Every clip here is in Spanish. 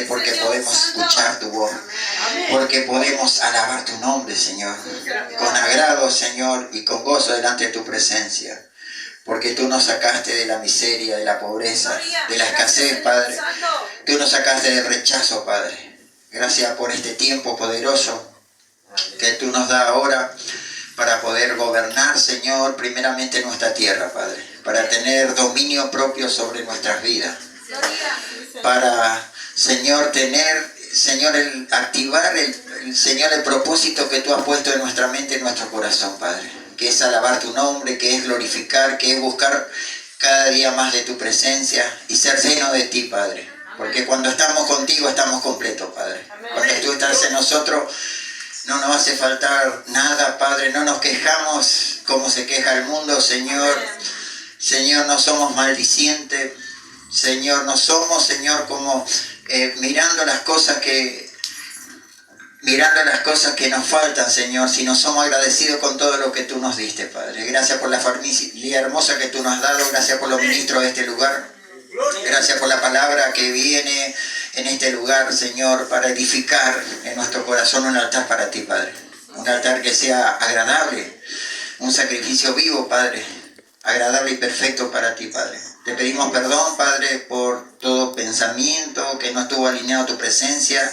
porque podemos escuchar tu voz, porque podemos alabar tu nombre, Señor, con agrado, Señor, y con gozo delante de tu presencia. Porque tú nos sacaste de la miseria, de la pobreza, de la escasez, Padre. Tú nos sacaste del rechazo, Padre. Gracias por este tiempo poderoso que tú nos das ahora para poder gobernar, Señor, primeramente nuestra tierra, Padre. Para tener dominio propio sobre nuestras vidas. Para, Señor, tener, Señor, activar Señor, el propósito que tú has puesto en nuestra mente y en nuestro corazón, Padre. Que es alabar tu nombre, que es glorificar, que es buscar cada día más de tu presencia y ser lleno de ti, Padre. Porque cuando estamos contigo estamos completos, Padre. Cuando tú estás en nosotros no nos hace faltar nada, Padre. No nos quejamos como se queja el mundo, Señor. Señor, no somos maldicientes. Señor, no somos, Señor, como mirando las cosas que nos faltan, Señor, sino somos agradecidos con todo lo que tú nos diste, Padre. Gracias por la familia hermosa que tú nos has dado, gracias por los ministros de este lugar, gracias por la palabra que viene en este lugar, Señor, para edificar en nuestro corazón un altar para ti, Padre. Un altar que sea agradable, un sacrificio vivo, Padre, agradable y perfecto para ti, Padre. Te pedimos perdón, Padre, por todo pensamiento que no estuvo alineado a tu presencia.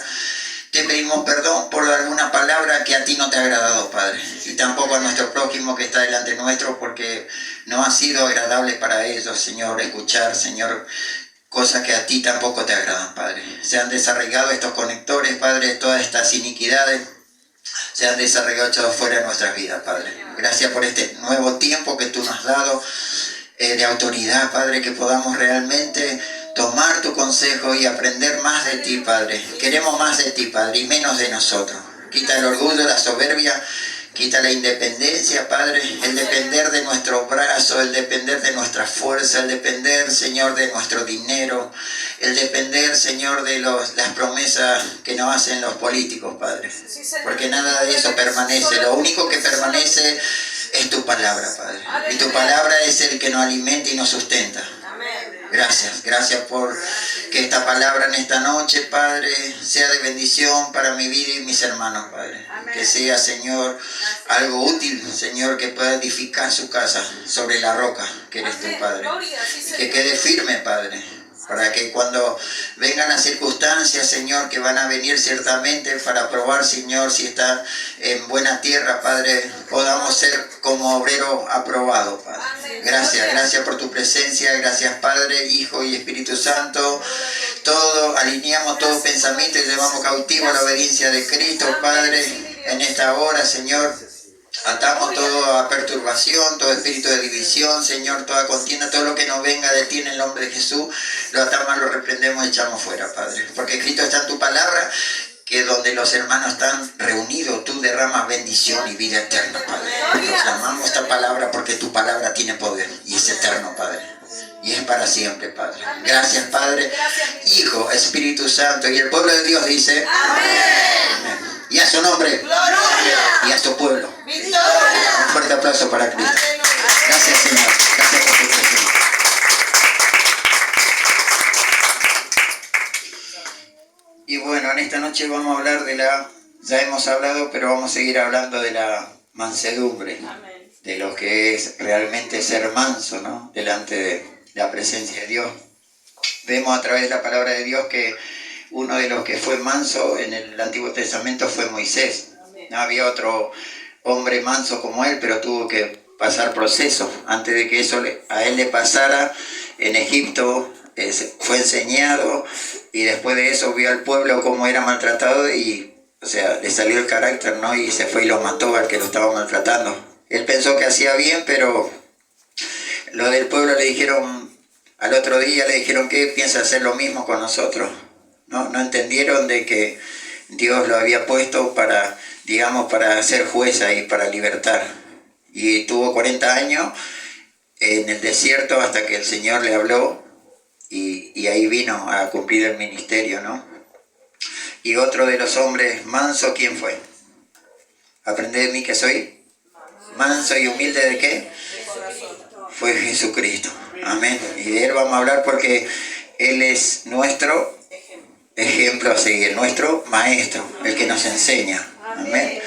Te pedimos perdón por alguna palabra que a ti no te ha agradado, Padre. Y tampoco a nuestro prójimo que está delante nuestro, porque no ha sido agradable para ellos, Señor, escuchar, Señor, cosas que a ti tampoco te agradan, Padre. Se han desarraigado estos conectores, Padre, todas estas iniquidades se han desarraigado echados fuera de nuestras vidas, Padre. Gracias por este nuevo tiempo que tú nos has dado de autoridad, Padre, que podamos realmente tomar tu consejo y aprender más de ti, Padre. Queremos más de ti, Padre, y menos de nosotros. Quita el orgullo, la soberbia, quita la independencia, Padre, el depender de nuestros brazos, el depender de nuestra fuerza, el depender, Señor, de nuestro dinero, el depender, Señor, de las promesas que nos hacen los políticos, Padre. Porque nada de eso permanece. Lo único que permanece es tu palabra, Padre. Y tu palabra es el que nos alimenta y nos sustenta. Gracias por que esta palabra en esta noche, Padre, sea de bendición para mi vida y mis hermanos, Padre. Que sea, Señor, algo útil, Señor, que pueda edificar su casa sobre la roca que eres tú, Padre. Y que quede firme, Padre, para que cuando vengan las circunstancias, Señor, que van a venir ciertamente para probar, Señor, si están en buena tierra, Padre, podamos ser como obrero aprobado, Padre. Gracias por tu presencia, gracias, Padre, Hijo y Espíritu Santo. Todo, alineamos todo pensamiento y llevamos cautivo a la obediencia de Cristo, Padre, en esta hora, Señor. Atamos toda perturbación, todo espíritu de división, Señor, toda contienda, todo lo que nos venga de ti en el nombre de Jesús, lo atamos, lo reprendemos y echamos fuera, Padre. Porque Cristo está en tu palabra, que donde los hermanos están reunidos, tú derramas bendición y vida eterna, Padre. Proclamamos esta palabra porque tu palabra tiene poder y es eterno, Padre. Y es para siempre, Padre. Gracias, Padre, Hijo, Espíritu Santo. Y el pueblo de Dios dice: amén. Y a su nombre. Gloria. Y a su pueblo. Victoria. Un fuerte aplauso para Cristo. Gracias, Señor. Gracias por tu presencia. Y bueno, en esta noche vamos a hablar ya hemos hablado, pero vamos a seguir hablando de la mansedumbre. Amén. De lo que es realmente ser manso, ¿no? Delante de la presencia de Dios. Vemos a través de la palabra de Dios que uno de los que fue manso en el Antiguo Testamento fue Moisés. No había otro hombre manso como él, pero tuvo que pasar procesos. Antes de que eso a él le pasara, en Egipto fue enseñado, y después de eso vio al pueblo cómo era maltratado y, o sea, le salió el carácter, ¿no? Y se fue y lo mató al que lo estaba maltratando. Él pensó que hacía bien, pero lo del pueblo le dijeron, al otro día le dijeron que piensa hacer lo mismo con nosotros. No entendieron de que Dios lo había puesto para, digamos, para ser juez y para libertar. Y tuvo 40 años en el desierto hasta que el Señor le habló y ahí vino a cumplir el ministerio, ¿no? Y otro de los hombres manso, ¿quién fue? Aprended de mí que soy manso y humilde, ¿de qué? Fue Jesucristo. Amén. Y de él vamos a hablar porque él es nuestro ejemplo seguir, nuestro maestro, el que nos enseña. Amén.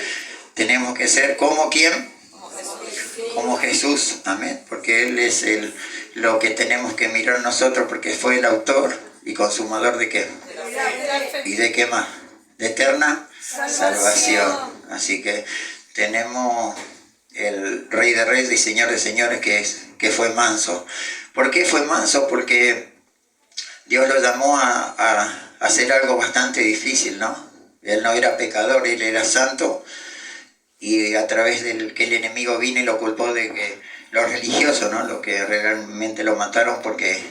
Tenemos que ser como ¿quién? Como Jesús. Amén. Porque Él es lo que tenemos que mirar nosotros, porque fue el autor y consumador de ¿qué? ¿Y de qué más? De eterna salvación. Así que tenemos el Rey de Reyes y Señor de Señores que fue manso. ¿Por qué fue manso? Porque Dios lo llamó a hacer algo bastante difícil, ¿no? Él no era pecador, él era santo, y a través del que el enemigo vino y lo culpó de que los religiosos, ¿no? Los que realmente lo mataron porque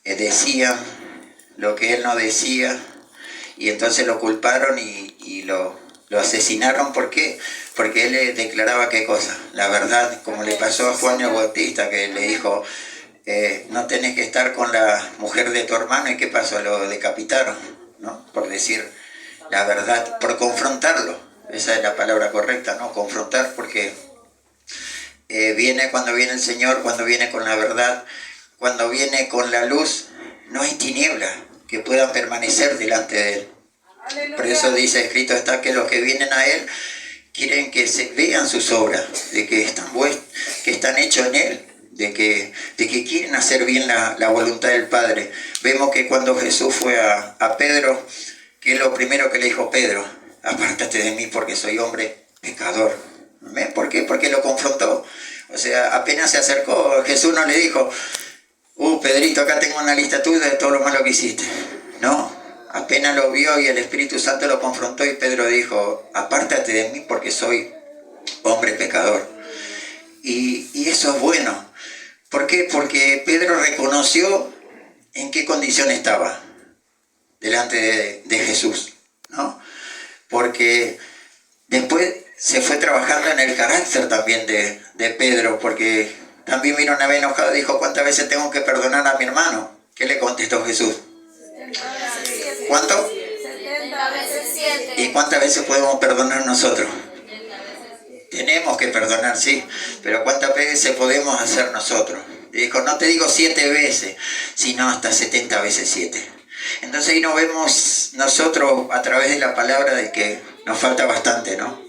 decían lo que él no decía, y entonces lo culparon y lo asesinaron. ¿Por qué? Porque él declaraba ¿qué cosa? La verdad, como le pasó a Juan el Bautista, que le dijo, no tenés que estar con la mujer de tu hermano, y ¿qué pasó? Lo decapitaron, ¿no? Por decir la verdad, por confrontarlo. Esa es la palabra correcta, ¿no? Confrontar, porque cuando viene el Señor, cuando viene con la verdad, cuando viene con la luz, no hay tinieblas que puedan permanecer delante de Él. Aleluya. Por eso dice, escrito está, que los que vienen a Él quieren que se vean sus obras, de que están hechos en Él, de que quieren hacer bien la voluntad del Padre. Vemos que cuando Jesús fue a Pedro, que es lo primero que le dijo: Pedro, apártate de mí porque soy hombre pecador. ¿Ven? ¿Por qué? Porque lo confrontó. O sea, apenas se acercó, Jesús no le dijo: Pedrito, acá tengo una lista tuya de todo lo malo que hiciste. No, apenas lo vio y el Espíritu Santo lo confrontó, y Pedro dijo: apártate de mí porque soy hombre pecador. Y eso es bueno. ¿Por qué? Porque Pedro reconoció en qué condición estaba delante de Jesús, ¿no? Porque después se fue trabajando en el carácter también de Pedro, porque también vino una vez enojado y dijo: ¿cuántas veces tengo que perdonar a mi hermano? ¿Qué le contestó Jesús? 70 veces 7. ¿Cuánto? 70 veces 7. ¿Y cuántas veces podemos perdonar nosotros? Tenemos que perdonar, sí, pero ¿cuántas veces podemos hacer nosotros? Dijo: no te digo 7 veces, sino hasta 70 veces 7. Entonces ahí nos vemos nosotros a través de la palabra de que nos falta bastante, ¿no?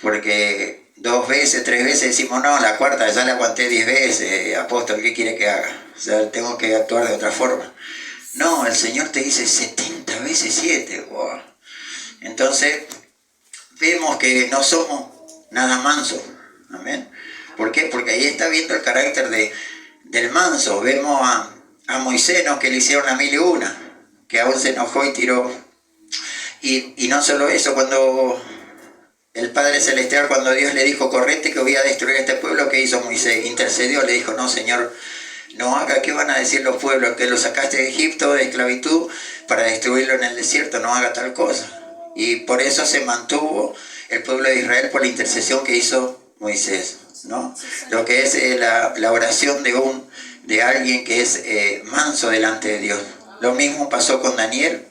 Porque 2 veces, 3 veces decimos: no, la cuarta ya la aguanté 10 veces, apóstol, ¿qué quiere que haga? O sea, tengo que actuar de otra forma. No, el Señor te dice 70 veces 7. Wow. Entonces vemos que no somos nada manso. Amén. ¿Por qué? Porque ahí está viendo el carácter del manso. Vemos a Moisés, ¿no? Que le hicieron a 1001, que aún se enojó y tiró. Y no solo eso, cuando el Padre Celestial, cuando Dios le dijo: correte que voy a destruir este pueblo, ¿qué hizo Moisés? Intercedió, le dijo: no, Señor, no haga. ¿Qué van a decir los pueblos? Que lo sacaste de Egipto, de esclavitud, para destruirlo en el desierto. No haga tal cosa. Y por eso se mantuvo el pueblo de Israel, por la intercesión que hizo Moisés, ¿no? Lo que es la oración de alguien que es manso delante de Dios. Lo mismo pasó con Daniel.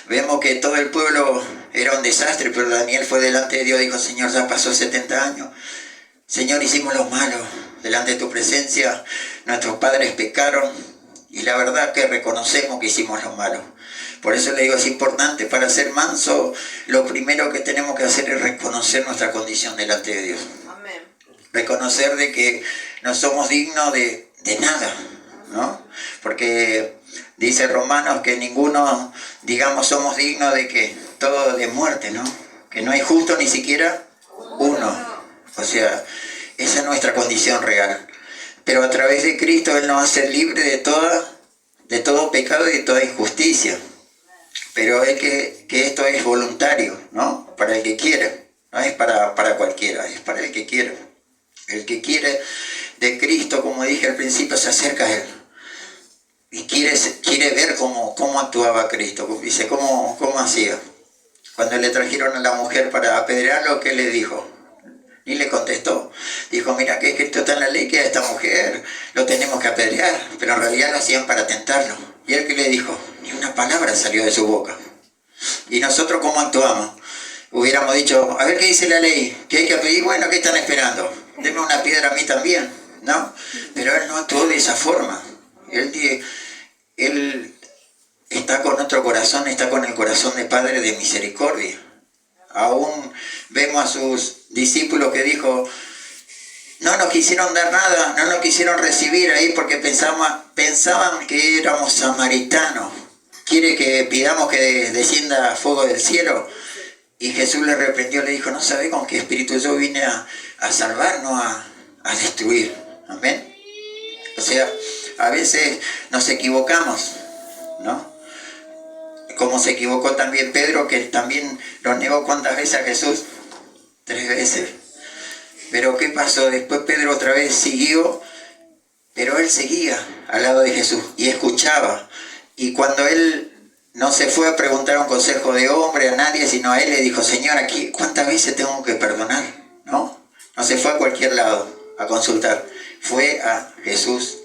Vemos que todo el pueblo era un desastre, pero Daniel fue delante de Dios y dijo: Señor, ya pasó 70 años. Señor, hicimos lo malo delante de tu presencia. Nuestros padres pecaron y la verdad que reconocemos que hicimos lo malo. Por eso le digo, es importante para ser manso, lo primero que tenemos que hacer es reconocer nuestra condición delante de Dios. Amén. Reconocer de que no somos dignos de nada, ¿no? Porque dice Romanos que ninguno, digamos, somos dignos de que todo de muerte, ¿no? Que no hay justo ni siquiera uno. O sea, esa es nuestra condición real. Pero a través de Cristo Él nos hace libre de todo pecado y de toda injusticia. Pero es que esto es voluntario, ¿no? Para el que quiere. No es para cualquiera, es para el que quiere. El que quiere de Cristo, como dije al principio, se acerca a Él. Y quiere ver cómo actuaba Cristo. Dice, ¿cómo hacía? Cuando le trajeron a la mujer para apedrearlo, ¿qué le dijo? Ni le contestó. Dijo: mira, que escrito está en la ley que a esta mujer lo tenemos que apedrear. Pero en realidad lo hacían para tentarlo. ¿Y él qué le dijo? Ni una palabra salió de su boca. ¿Y nosotros cómo actuamos? Hubiéramos dicho: a ver qué dice la ley, ¿qué hay que pedir? Bueno, ¿qué están esperando? Denme una piedra a mí también, ¿no? Pero él no actuó de esa forma. Él está con otro corazón, está con el corazón de Padre de misericordia. Aún vemos a sus discípulos que dijo, no nos quisieron dar nada, no nos quisieron recibir ahí porque pensaban que éramos samaritanos. ¿Quiere que pidamos que descienda fuego del cielo? Y Jesús le reprendió, le dijo, no sabe con qué espíritu yo vine a salvar, no a destruir. Amén. O sea, a veces nos equivocamos, ¿no? Como se equivocó también Pedro, que también lo negó ¿cuántas veces a Jesús? 3 veces. Pero ¿qué pasó? Después Pedro otra vez siguió, pero él seguía al lado de Jesús y escuchaba. Y cuando él no se fue a preguntar un consejo de hombre a nadie, sino a él le dijo, Señor, aquí ¿cuántas veces tengo que perdonar? ¿No? No se fue a cualquier lado a consultar, fue a Jesús.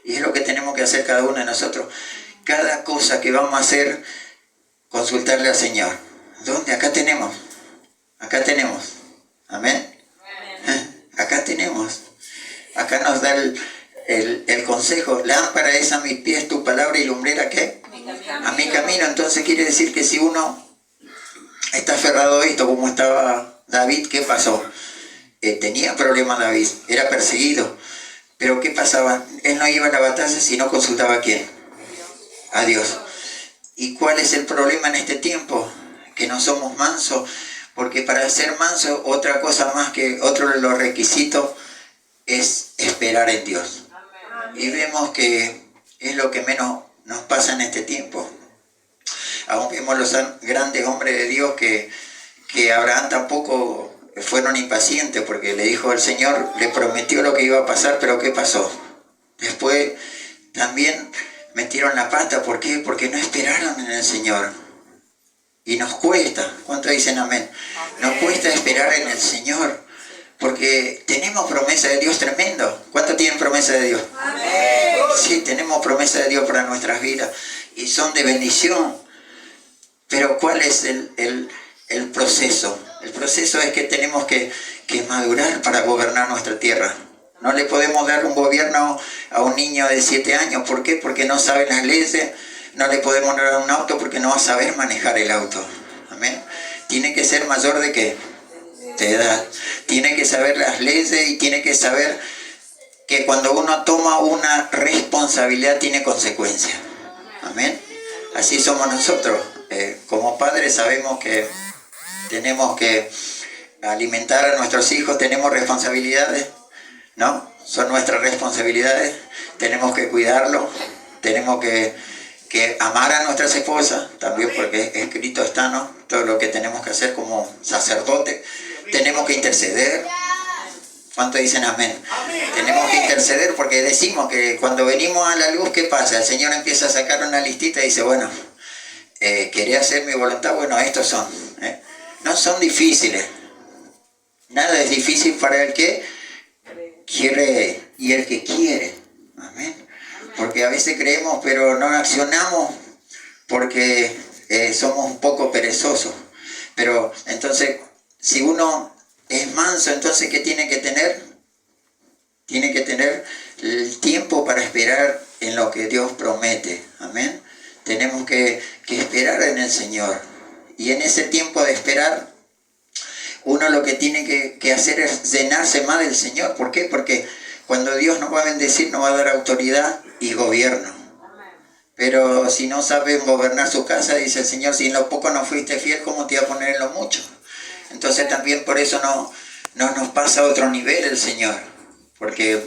Y es lo que tenemos que hacer cada uno de nosotros. Cada cosa que vamos a hacer, consultarle al Señor. ¿Dónde? Acá tenemos. Acá tenemos. Amén. Acá tenemos. Acá nos da el consejo. Lámpara es a mis pies tu palabra y lumbrera ¿qué? A mi camino. Entonces quiere decir que si uno está aferrado a esto, como estaba David, ¿qué pasó? Tenía problemas David, era perseguido. Pero ¿qué pasaba? Él no iba a la batalla si no consultaba a ¿quién? A Dios. ¿Y cuál es el problema en este tiempo? Que no somos mansos. Porque para ser manso, otra cosa más que otro de los requisitos es esperar en Dios. Y vemos que es lo que menos nos pasa en este tiempo. Aún vemos los grandes hombres de Dios que Abraham tampoco fueron impacientes, porque le dijo el Señor, le prometió lo que iba a pasar, pero ¿qué pasó? Después también metieron la pata. ¿Por qué? Porque no esperaron en el Señor. Y nos cuesta. ¿Cuántos dicen amén? Nos cuesta esperar en el Señor, porque tenemos promesa de Dios tremendo. ¿Cuántos tienen promesa de Dios? Amén. Sí, tenemos promesa de Dios para nuestras vidas y son de bendición. Pero ¿cuál es el proceso? El proceso es que tenemos que madurar para gobernar nuestra tierra. No le podemos dar un gobierno a un niño de 7 años. ¿Por qué? Porque no sabe las leyes. No le podemos dar un auto porque no va a saber manejar el auto. Amén. Tiene que ser mayor de ¿qué? De edad. Tiene que saber las leyes y tiene que saber que cuando uno toma una responsabilidad tiene consecuencias. Amén. Así somos nosotros. Como padres sabemos que tenemos que alimentar a nuestros hijos, tenemos responsabilidades, ¿no? Son nuestras responsabilidades. Tenemos que cuidarlos, tenemos que amar a nuestras esposas, también porque escrito está, ¿no? Todo lo que tenemos que hacer como sacerdote. Tenemos que interceder. ¿Cuántos dicen amén? Tenemos que interceder porque decimos que cuando venimos a la luz, ¿qué pasa? El Señor empieza a sacar una listita y dice, bueno, ¿quería hacer mi voluntad? Bueno, estos son. No son difíciles. Nada es difícil para el que quiere y el que quiere. Amén. Porque a veces creemos pero no accionamos porque somos un poco perezosos. Pero entonces, si uno es manso, entonces ¿qué tiene que tener? Tiene que tener el tiempo para esperar en lo que Dios promete. Amén. Tenemos que esperar en el Señor. Y en ese tiempo de esperar, uno lo que tiene que hacer es llenarse más del Señor. ¿Por qué? Porque cuando Dios nos va a bendecir, nos va a dar autoridad y gobierno. Pero si no saben gobernar su casa, dice el Señor, si en lo poco no fuiste fiel, ¿cómo te iba a poner en lo mucho? Entonces también por eso no nos pasa a otro nivel el Señor. Porque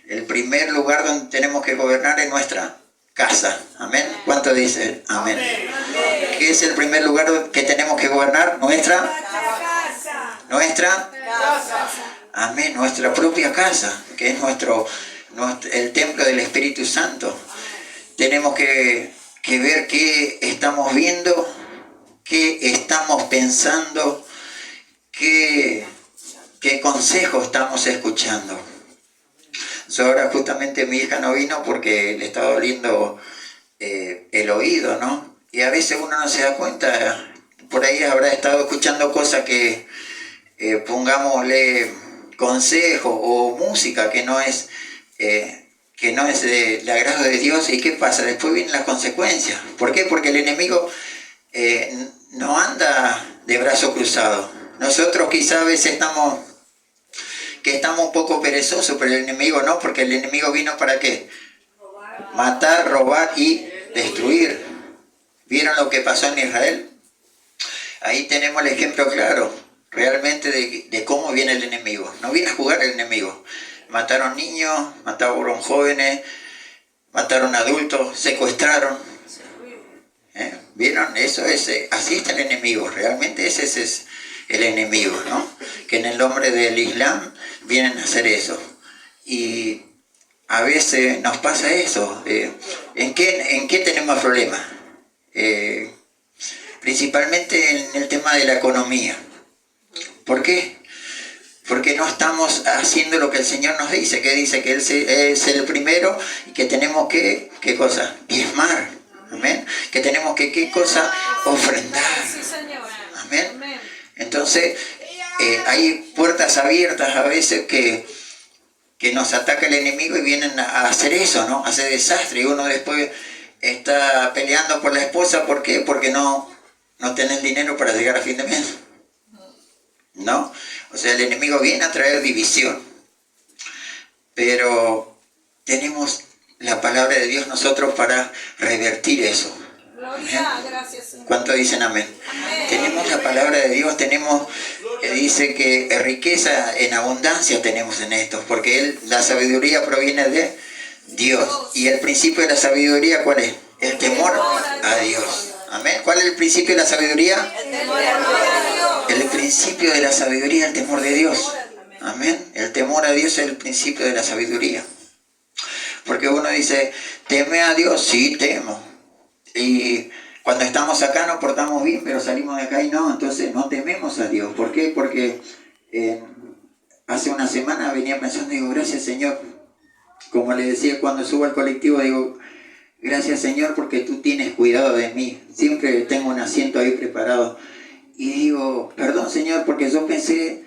el primer lugar donde tenemos que gobernar es nuestra casa. Amén. ¿Cuánto dice? Amén. ¿Qué es el primer lugar que tenemos que gobernar? Nuestra casa. Amén. Nuestra propia casa, que es el templo del Espíritu Santo. Tenemos que ver qué estamos viendo, qué estamos pensando, qué consejo estamos escuchando. Ahora justamente mi hija no vino porque le estaba doliendo el oído, ¿no? Y a veces uno no se da cuenta, por ahí habrá estado escuchando cosas que, pongámosle, consejo o música que no es que no es del agrado de Dios. ¿Y qué pasa? Después vienen las consecuencias. ¿Por qué? Porque el enemigo no anda de brazo cruzado. Nosotros quizá a veces estamos un poco perezosos, pero el enemigo no, porque el enemigo vino ¿para qué? Matar, robar y destruir. ¿Vieron lo que pasó en Israel? Ahí tenemos el ejemplo claro, realmente de cómo viene el enemigo. No viene a jugar el enemigo. Mataron niños, mataron jóvenes, mataron adultos, secuestraron. ¿Vieron? Eso es, así está el enemigo. Realmente ese es el enemigo, ¿no? Que en el nombre del Islam vienen a hacer eso. Y a veces nos pasa eso. ¿En qué tenemos problemas? Principalmente en el tema de la economía. ¿Por qué? Porque no estamos haciendo lo que el Señor nos dice, que dice que Él es el primero y que tenemos que, ¿qué cosa? Diezmar. Amén. Que tenemos que, ¿qué cosa? Ofrendar. Amén. Entonces, hay puertas abiertas a veces que nos ataca el enemigo y vienen a hacer eso, ¿no? A hacer desastre. Y uno después está peleando por la esposa. ¿Por qué? Porque no tenés dinero para llegar a fin de mes. ¿No? O sea, el enemigo viene a traer división. Pero tenemos la palabra de Dios nosotros para revertir eso. Gloria, gracias, Señor. ¿Cuánto dicen amén? Amén. Tenemos la palabra de Dios, dice que riqueza en abundancia tenemos en esto, porque la sabiduría proviene de Dios. Y el principio de la sabiduría, ¿cuál es? El temor a Dios. Amén. ¿Cuál es el principio de la sabiduría? El temor a Dios. El principio de la sabiduría, el temor de Dios. Amén. El temor a Dios es el principio de la sabiduría. Porque uno dice, ¿teme a Dios? Sí, temo. Y cuando estamos acá nos portamos bien, pero salimos de acá y no, entonces no tememos a Dios. ¿Por qué? Porque hace una semana venía pensando, digo, gracias Señor. Como le decía cuando subo al colectivo, digo, gracias Señor porque tú tienes cuidado de mí. Siempre tengo un asiento ahí preparado. Y digo, perdón Señor, porque yo pensé,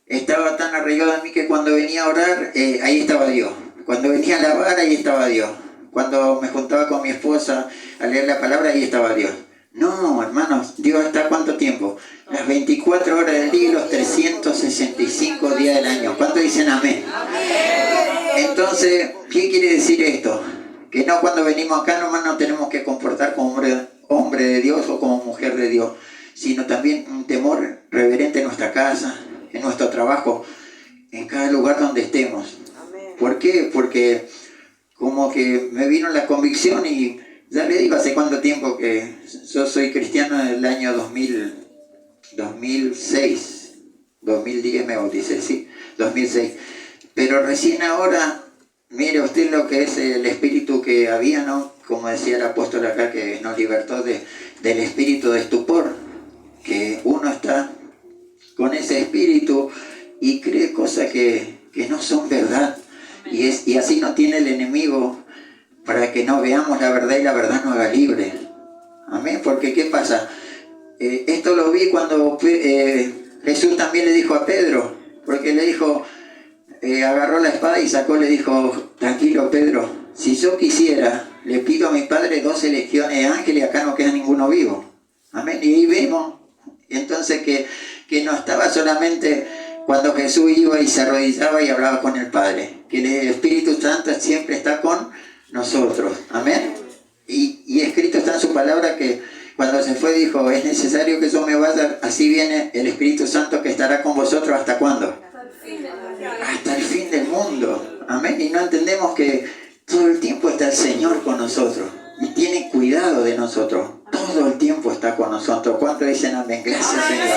estaba tan arraigado en mí que cuando venía a orar, ahí estaba Dios. Cuando venía a lavar, ahí estaba Dios. Cuando me juntaba con mi esposa a leer la palabra, ahí estaba Dios. No, hermanos, Dios está ¿cuánto tiempo? Las 24 horas del día y los 365 días del año. ¿Cuánto dicen amén? Entonces, ¿qué quiere decir esto? Que no cuando venimos acá nomás nos tenemos que comportar como hombre de Dios o como mujer de Dios, sino también un temor reverente en nuestra casa, en nuestro trabajo, en cada lugar donde estemos. ¿Por qué? Porque como que me vino la convicción y ya le digo hace cuánto tiempo que yo soy cristiano en el año 2006, 2010 me bauticé, sí, 2006. Pero recién ahora, mire usted lo que es el espíritu que había, ¿no? Como decía el apóstol acá, que nos libertó del espíritu de estupor, que uno está con ese espíritu y cree cosas que no son verdad. Y así nos tiene el enemigo para que no veamos la verdad y la verdad nos haga libre. Amén. Porque ¿qué pasa? Esto lo vi cuando Jesús también le dijo a Pedro, porque le dijo, agarró la espada y sacó, le dijo, tranquilo Pedro, si yo quisiera, le pido a mi Padre 12 legiones de ángeles y acá no queda ninguno vivo. Amén. Y ahí vemos entonces que no estaba solamente cuando Jesús iba y se arrodillaba y hablaba con el Padre, que el Espíritu Santo siempre está con nosotros. Amén. Y escrito está en su palabra que cuando se fue dijo, es necesario que yo me vaya, así viene el Espíritu Santo que estará con vosotros ¿hasta cuándo? Hasta el fin del mundo. Amén. Y no entendemos que todo el tiempo está el Señor con nosotros y tiene cuidado de nosotros. Todo el tiempo está con nosotros. ¿Cuánto dicen amén? Gracias Señor.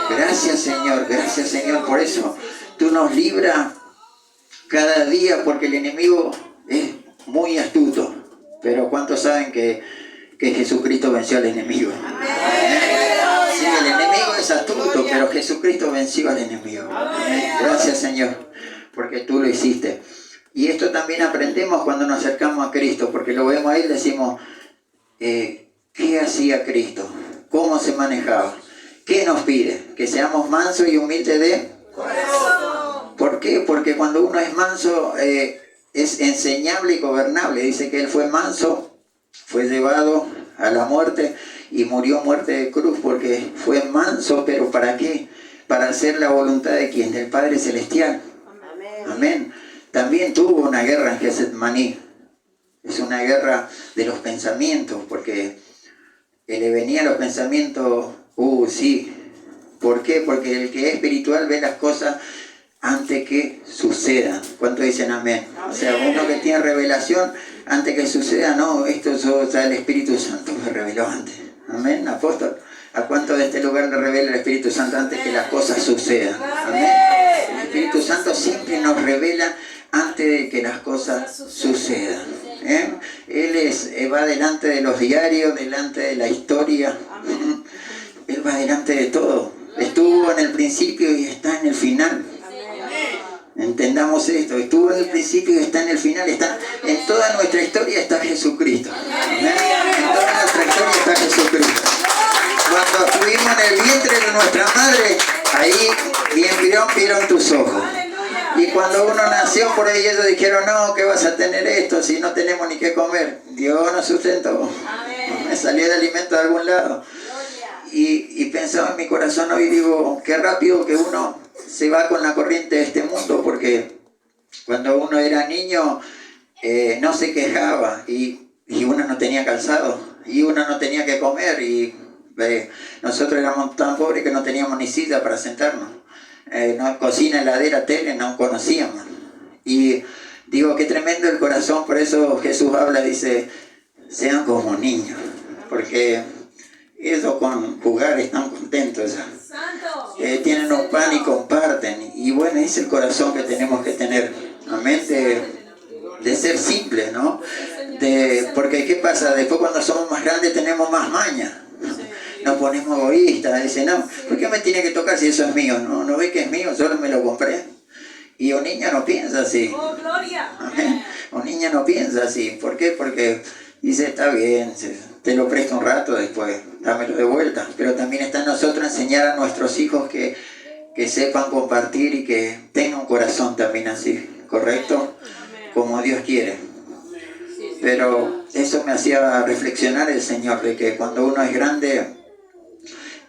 Gracias Señor. Gracias Señor. Por eso tú nos libras cada día, porque el enemigo es muy astuto. Pero ¿cuántos saben que Jesucristo venció al enemigo? Sí, el enemigo es astuto, pero Jesucristo venció al enemigo. Gracias Señor, porque tú lo hiciste. Y esto también aprendemos cuando nos acercamos a Cristo, porque lo vemos ahí y decimos, ¿qué hacía Cristo? ¿Cómo se manejaba? ¿Qué nos pide? Que seamos mansos y humildes de corazón. ¿Por qué? Porque cuando uno es manso, es enseñable y gobernable. Dice que él fue manso, fue llevado a la muerte y murió muerte de cruz porque fue manso, pero ¿para qué? Para hacer la voluntad de ¿quién? Del Padre Celestial. Amén. Amén. También tuvo una guerra en Getsemaní. Es una guerra de los pensamientos, porque le venían los pensamientos, sí. ¿Por qué? Porque el que es espiritual ve las cosas antes que sucedan. ¿Cuántos dicen amén? O sea, uno que tiene revelación antes que suceda, no, esto o sea, el Espíritu Santo me reveló antes. Amén, apóstol. ¿A cuánto de este lugar le revela el Espíritu Santo antes que las cosas sucedan? Amén. El Espíritu Santo siempre nos revela antes de que las cosas sucedan. Él va delante de los diarios, delante de la historia. Él va delante de todo. Estuvo en el principio y está en el final. Entendamos esto, estuvo en el principio y está en el final. Está en toda nuestra historia está Jesucristo. ¿Amén? En toda nuestra historia está Jesucristo. Cuando estuvimos en el vientre de nuestra madre, ahí bien vieron tus ojos. Y cuando uno nació por ahí, ellos dijeron, no, ¿qué vas a tener esto si no tenemos ni qué comer? Dios nos sustentó. Me salió el alimento de algún lado. Y pensaba en mi corazón hoy, digo, qué rápido que uno se va con la corriente de este mundo, porque cuando uno era niño no se quejaba y uno no tenía calzado y uno no tenía que comer y nosotros éramos tan pobres que no teníamos ni silla para sentarnos. No, cocina, heladera, tele, no conocíamos. Y digo, qué tremendo el corazón, por eso Jesús habla, dice, sean como niños, porque ellos con jugar están contentos. Tienen un pan y comparten. Y bueno, es el corazón que tenemos que tener. Amén. De ser simples, ¿no? Porque ¿qué pasa? Después cuando somos más grandes tenemos más maña. Nos ponemos egoístas. Dice, no, ¿por qué me tiene que tocar si eso es mío? No ve que es mío, solo me lo compré. Y un niño no piensa así. ¡Oh, gloria! Amén. Un niño no piensa así. ¿Por qué? Porque dice, está bien, te lo presto un rato, después dámelo de vuelta. Pero también está en nosotros enseñar a nuestros hijos que sepan compartir y que tengan un corazón también así, ¿correcto? Como Dios quiere. Pero eso me hacía reflexionar el Señor, de que cuando uno es grande,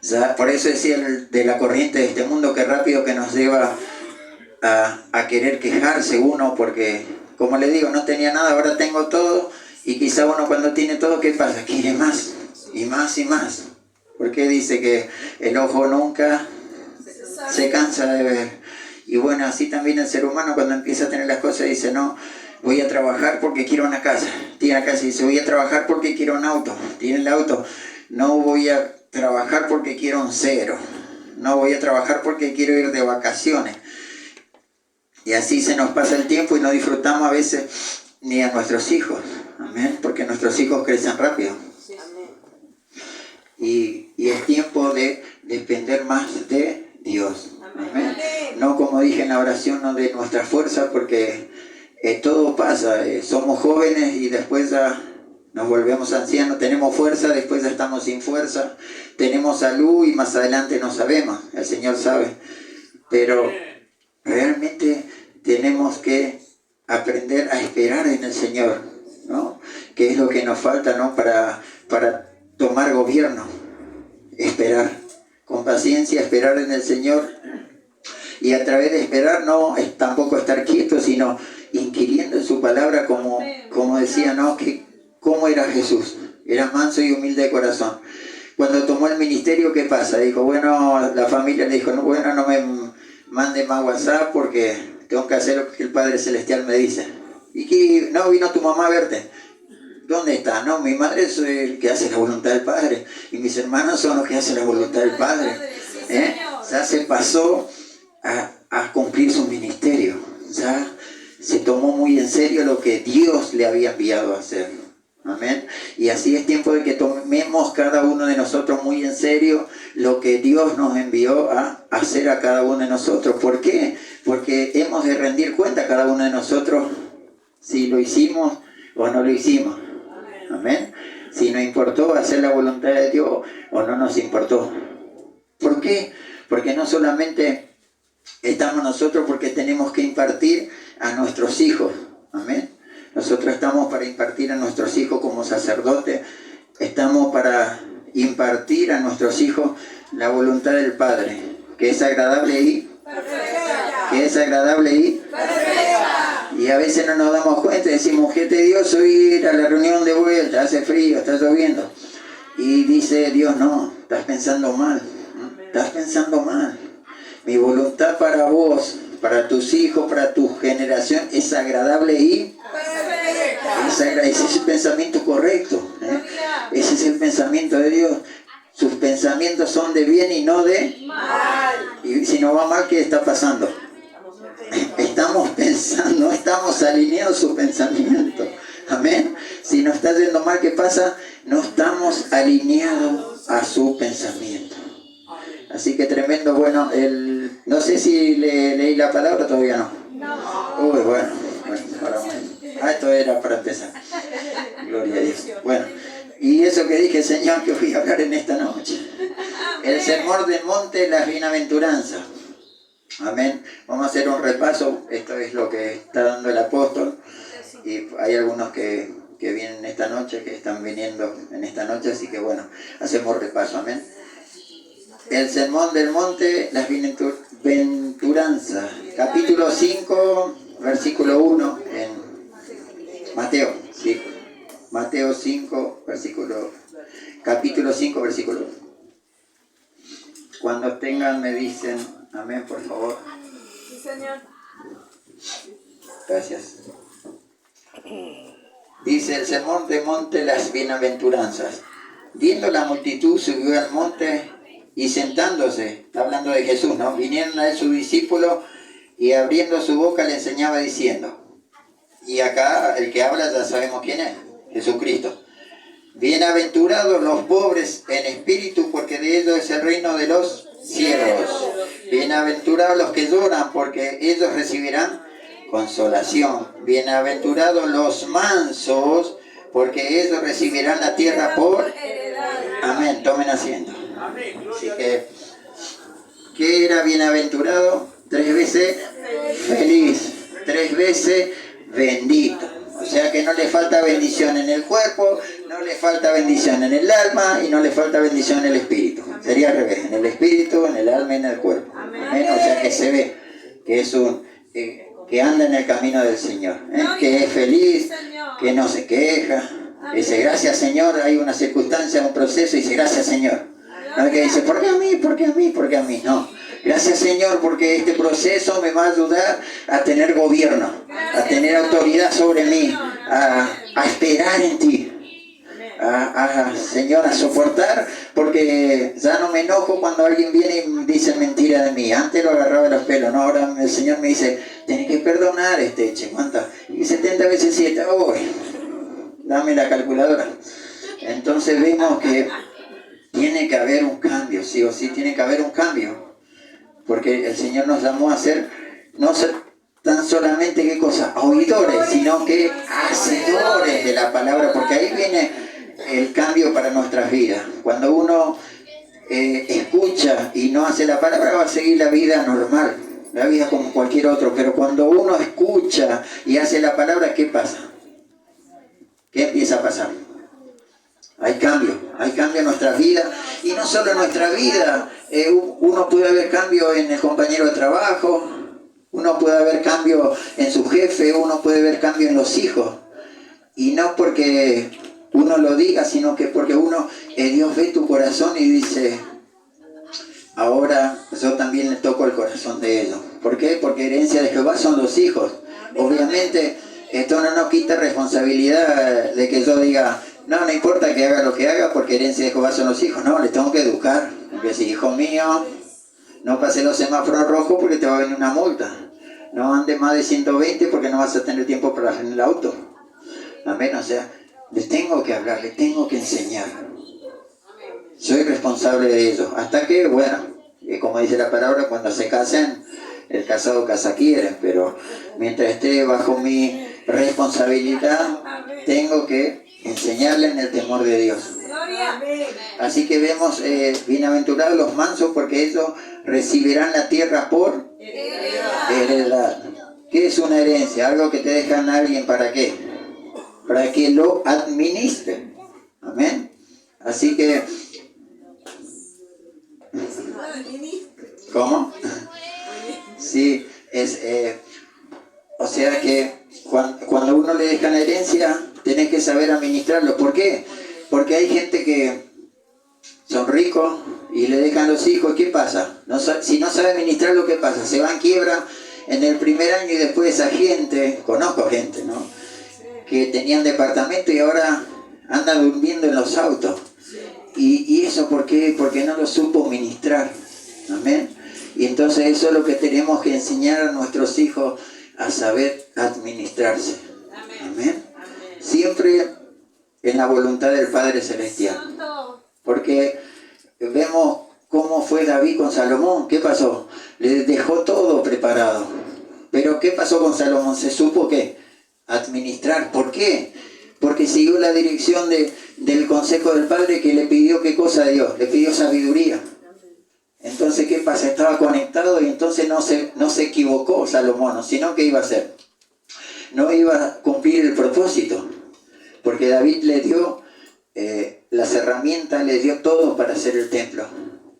ya, por eso decía de la corriente de este mundo, que rápido que nos lleva a querer quejarse uno, porque, como le digo, no tenía nada, ahora tengo todo. Y quizá uno cuando tiene todo, ¿qué pasa? Quiere más, y más, y más. Porque dice que el ojo nunca se cansa de ver. Y bueno, así también el ser humano cuando empieza a tener las cosas dice, no, voy a trabajar porque quiero una casa. Tiene la casa y dice, voy a trabajar porque quiero un auto. Tiene el auto. No voy a trabajar porque quiero un cero. No voy a trabajar porque quiero ir de vacaciones. Y así se nos pasa el tiempo y no disfrutamos a veces ni a nuestros hijos. Amén, porque nuestros hijos crecen rápido. Y es tiempo de depender más de Dios. Amén. No, como dije en la oración, no de nuestra fuerza, porque todo pasa. Somos jóvenes y después ya nos volvemos ancianos. Tenemos fuerza, después ya estamos sin fuerza. Tenemos salud y más adelante no sabemos. El Señor sabe. Pero realmente tenemos que aprender a esperar en el Señor, ¿no? Que es lo que nos falta, ¿no? Para tomar gobierno. Esperar. Con paciencia, esperar en el Señor. Y a través de esperar no es tampoco estar quieto, sino inquiriendo en su palabra, como decía, ¿no? ¿Cómo era Jesús? Era manso y humilde de corazón. Cuando tomó el ministerio, ¿qué pasa? Dijo, bueno, la familia le dijo, no, bueno, no me mande más WhatsApp porque tengo que hacer lo que el Padre Celestial me dice. Y que no vino tu mamá a verte. ¿Dónde está? No, mi madre es el que hace la voluntad del Padre. Y mis hermanos son los que hacen la voluntad del Padre. Ya se pasó a cumplir su ministerio. Ya se tomó muy en serio lo que Dios le había enviado a hacer. Amén. Y así es tiempo de que tomemos cada uno de nosotros muy en serio lo que Dios nos envió a hacer a cada uno de nosotros. ¿Por qué? Porque hemos de rendir cuenta a cada uno de nosotros si lo hicimos o no lo hicimos. Amén. Si nos importó hacer la voluntad de Dios o no nos importó. ¿Por qué? Porque no solamente estamos nosotros, porque tenemos que impartir a nuestros hijos. Amén. Nosotros estamos para impartir a nuestros hijos como sacerdotes. Estamos para impartir a nuestros hijos la voluntad del Padre, que es agradable y perfecta. Que es agradable y perfecta. Y a veces no nos damos cuenta, decimos, qué tedioso ir a la reunión de vuelta, hace frío, está lloviendo. Y dice Dios, no, estás pensando mal, estás pensando mal. Mi voluntad para vos, para tus hijos, para tu generación, es agradable y perfecta. Ese es el pensamiento correcto, ¿eh? Ese es el pensamiento de Dios. Sus pensamientos son de bien y no de mal. Y si no va mal, ¿qué está pasando? Estamos pensando, no estamos alineados su pensamiento. Amén. Si nos está yendo mal, ¿qué pasa? No estamos alineados a su pensamiento. Así que tremendo, bueno, no sé si leí la palabra, todavía no. Uy, bueno, ahora bueno. Esto era para empezar. Gloria a Dios. Bueno, y eso que dije, Señor, que voy a hablar en esta noche. El sermón del monte, las bienaventuranzas. Amén. Vamos a hacer un repaso. Esto es lo que está dando el apóstol. Y hay algunos que vienen esta noche, que están viniendo en esta noche, así que bueno, hacemos repaso. Amén. El sermón del monte, las bienaventuranzas. Capítulo 5, versículo 1 en Mateo. Sí. Mateo 5, capítulo 5, versículo 1. Cuando tengan me dicen, amén, por favor. Sí, Señor. Gracias. Dice el sermón del monte, las bienaventuranzas. Viendo la multitud, subió al monte y sentándose, está hablando de Jesús, ¿no? Vinieron a él sus discípulos y abriendo su boca le enseñaba diciendo. Y acá el que habla ya sabemos quién es, Jesucristo. Bienaventurados los pobres en espíritu, porque de ellos es el reino de los cielos. Bienaventurados los que lloran, porque ellos recibirán consolación. Bienaventurados los mansos, porque ellos recibirán la tierra por heredad. Amén, tomen asiento. Así que, ¿qué era bienaventurado? 3 veces feliz, 3 veces bendito. O sea que no le falta bendición en el cuerpo, no le falta bendición en el alma y no le falta bendición en el espíritu. Sería al revés, en el espíritu, en el alma y en el cuerpo. Amén. O sea que se ve que es que anda en el camino del Señor, que es feliz, que no se queja. Dice, gracias Señor, hay una circunstancia, un proceso, y dice, gracias Señor. No que dice, ¿por qué a mí? ¿Por qué a mí? ¿Por qué a mí? No. Gracias Señor, porque este proceso me va a ayudar a tener gobierno, a tener autoridad sobre mí, a esperar en ti. Señor, a soportar, porque ya no me enojo cuando alguien viene y dice mentira de mí. Antes lo agarraba de los pelos, ¿no? Ahora el Señor me dice, tenés que perdonar, ¿cuántas? Y 70 veces 7, dame la calculadora. Entonces vemos que tiene que haber un cambio, sí o sí, tiene que haber un cambio. Porque el Señor nos llamó a ser, no ser tan solamente, ¿qué cosa? Oidores, sino que hacedores de la palabra, porque ahí viene el cambio para nuestras vidas. Cuando uno escucha y no hace la palabra, va a seguir la vida normal, la vida como cualquier otro, pero cuando uno escucha y hace la palabra, ¿qué pasa? ¿Qué empieza a pasar? Hay cambio en nuestras vidas, y no solo en nuestra vida, uno puede haber cambio en el compañero de trabajo, uno puede haber cambio en su jefe, uno puede ver cambio en los hijos, y no porque uno lo diga, sino que porque Dios ve tu corazón y dice, ahora yo también le toco el corazón de ellos. ¿Por qué? Porque herencia de Jehová son los hijos. Obviamente esto no nos quita responsabilidad de que yo diga, no importa que haga lo que haga, porque herencia de Jehová son los hijos. No, les tengo que educar. Porque si, hijo mío, no pase los semáforos rojos porque te va a venir una multa. No andes más de 120 porque no vas a tener tiempo para frenar el auto. Amén, o sea, les tengo que hablar, les tengo que enseñar. Soy responsable de ellos. Hasta que, bueno, como dice la palabra, cuando se casen, el casado casa quiere, pero mientras esté bajo mi responsabilidad, tengo que enseñarle en el temor de Dios. Así que vemos, bienaventurados los mansos, porque ellos recibirán la tierra por heredad. ¿Qué es una herencia? Algo que te dejan a alguien, ¿para qué? Para que lo administre. Amén. Así que... ¿Cómo? Sí, o sea que cuando uno le deja la herencia, tenés que saber administrarlo. ¿Por qué? Porque hay gente que son ricos y le dejan los hijos. ¿Qué pasa? Si no sabe administrarlo, ¿qué pasa? Se va en quiebra en el primer año y después esa gente, conozco gente, ¿no? Que tenían departamento y ahora andan durmiendo en los autos. ¿Y eso por qué? Porque no lo supo administrar. Amén. Y entonces eso es lo que tenemos que enseñar a nuestros hijos, a saber administrarse. Amén. Siempre en la voluntad del Padre Celestial. Porque vemos cómo fue David con Salomón. ¿Qué pasó? Le dejó todo preparado. Pero ¿qué pasó con Salomón? Se supo que administrar. ¿Por qué? Porque siguió la dirección del consejo del Padre, que le pidió ¿qué cosa a Dios? Le pidió sabiduría. Entonces, ¿qué pasa? Estaba conectado y entonces no se equivocó Salomón, sino que iba a hacer. No iba a cumplir el propósito, porque David le dio las herramientas, le dio todo para hacer el templo.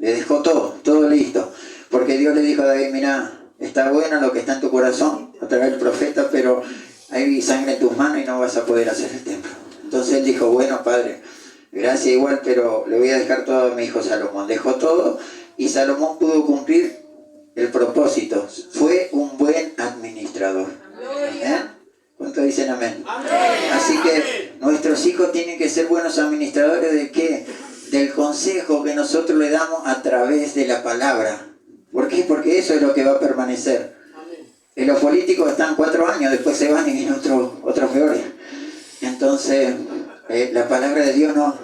Le dejó todo listo. Porque Dios le dijo a David, mira, está bueno lo que está en tu corazón a través del profeta, pero hay sangre en tus manos y no vas a poder hacer el templo. Entonces él dijo, bueno, Padre, gracias igual, pero le voy a dejar todo a mi hijo Salomón. Dejó todo y Salomón pudo cumplir el propósito. Fue un buen administrador. ¿Eh? ¿Cuántos dicen amén? Así que nuestros hijos tienen que ser buenos administradores ¿de qué? Del consejo que nosotros le damos a través de la palabra. ¿Por qué? Porque eso es lo que va a permanecer. Los políticos están 4 años, después se van y vienen otros peores. Entonces, la palabra de Dios no.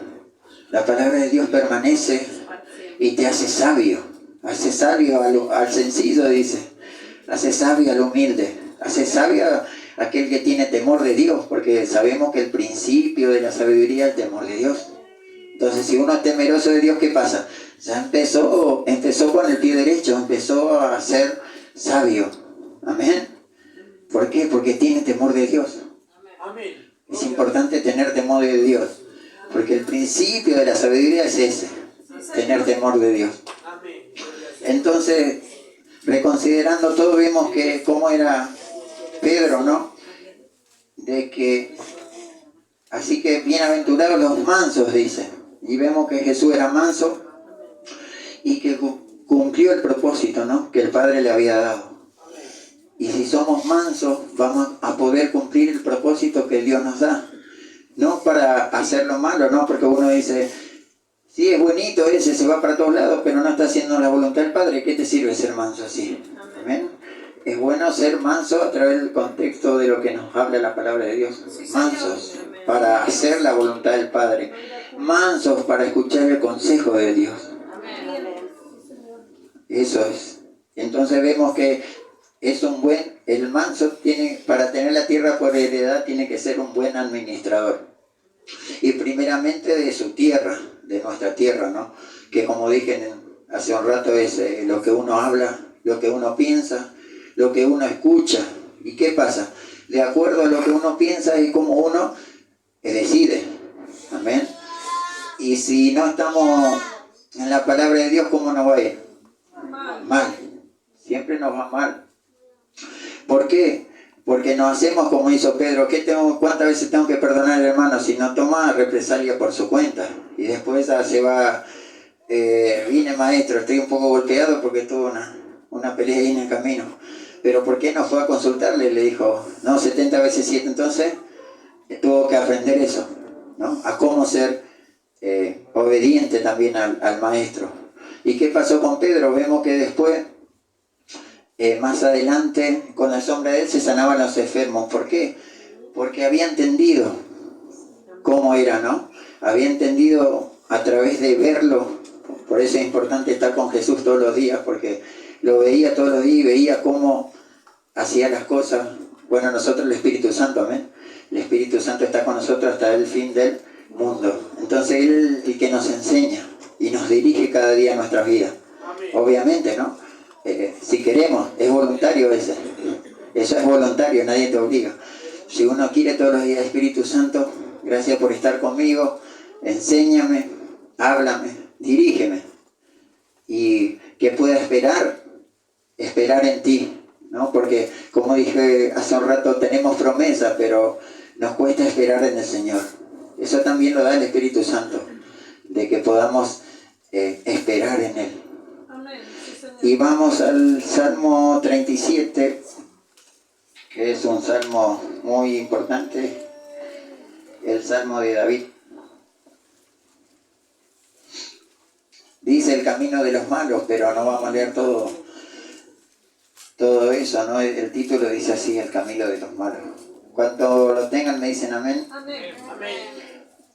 La palabra de Dios permanece y te hace sabio. Hace sabio al sencillo, dice. Hace sabio al humilde. Hace sabio a aquel que tiene temor de Dios, porque sabemos que el principio de la sabiduría es el temor de Dios. Entonces, si uno es temeroso de Dios, ¿qué pasa? Ya empezó con el pie derecho, empezó a ser sabio. Amén. ¿Por qué? Porque tiene temor de Dios. Amén. Es importante tener temor de Dios, porque el principio de la sabiduría es ese, tener temor de Dios. Entonces, reconsiderando todo, vemos que cómo era Pedro, ¿no? De que, así que bienaventurados los mansos, dice. Y vemos que Jesús era manso y que cumplió el propósito, ¿no? Que el Padre le había dado. Y si somos mansos, vamos a poder cumplir el propósito que Dios nos da. No para hacer lo malo, no, porque uno dice, sí, es bonito ese, se va para todos lados, pero no está haciendo la voluntad del Padre. ¿Qué te sirve ser manso así? Amén. Es bueno ser manso a través del contexto de lo que nos habla la palabra de Dios. Mansos para hacer la voluntad del Padre. Mansos para escuchar el consejo de Dios. Eso es. Entonces vemos que es el manso tiene, para tener la tierra por heredad, tiene que ser un buen administrador. Y primeramente de su tierra, de nuestra tierra, ¿no? Que como dije hace un rato es lo que uno habla, lo que uno piensa, lo que uno escucha. ¿Y qué pasa? De acuerdo a lo que uno piensa y como uno decide. Amén. Y si no estamos en la palabra de Dios, ¿cómo nos va a ir? Mal. Siempre nos va mal. ¿Por qué? Porque nos hacemos como hizo Pedro. ¿Cuántas veces tengo que perdonar al hermano? Si no toma represalia por su cuenta. Y después se va, vine maestro, estoy un poco golpeado porque tuve una pelea ahí en el camino. Pero ¿por qué no fue a consultarle? Le dijo, no, 70 veces 7. Entonces tuvo que aprender eso, ¿no? A cómo ser obediente también al maestro. ¿Y qué pasó con Pedro? Vemos que después, más adelante, con la sombra de él se sanaban los enfermos. ¿Por qué? Porque había entendido cómo era, ¿no? Había entendido a través de verlo. Por eso es importante estar con Jesús todos los días, porque lo veía todos los días y veía cómo hacía las cosas. Bueno, nosotros el Espíritu Santo, amén. El Espíritu Santo está con nosotros hasta el fin del mundo. Entonces Él es el que nos enseña y nos dirige cada día en nuestras vidas. Obviamente, ¿no? Si queremos, es voluntario ese. Eso es voluntario, nadie te obliga. Si uno quiere todos los días, Espíritu Santo, gracias por estar conmigo, enséñame, háblame, dirígeme. Y que pueda esperar en ti, ¿no? Porque, como dije hace un rato, tenemos promesa, pero nos cuesta esperar en el Señor. Eso también lo da el Espíritu Santo, de que podamos esperar en Él. Amén. Sí, Señor. Y vamos al Salmo 37, que es un salmo muy importante, el Salmo de David. Dice el camino de los malos, pero no vamos a leer todo eso, ¿no? El título dice así, el camino de los malos. Cuando lo tengan me dicen amén. Amén.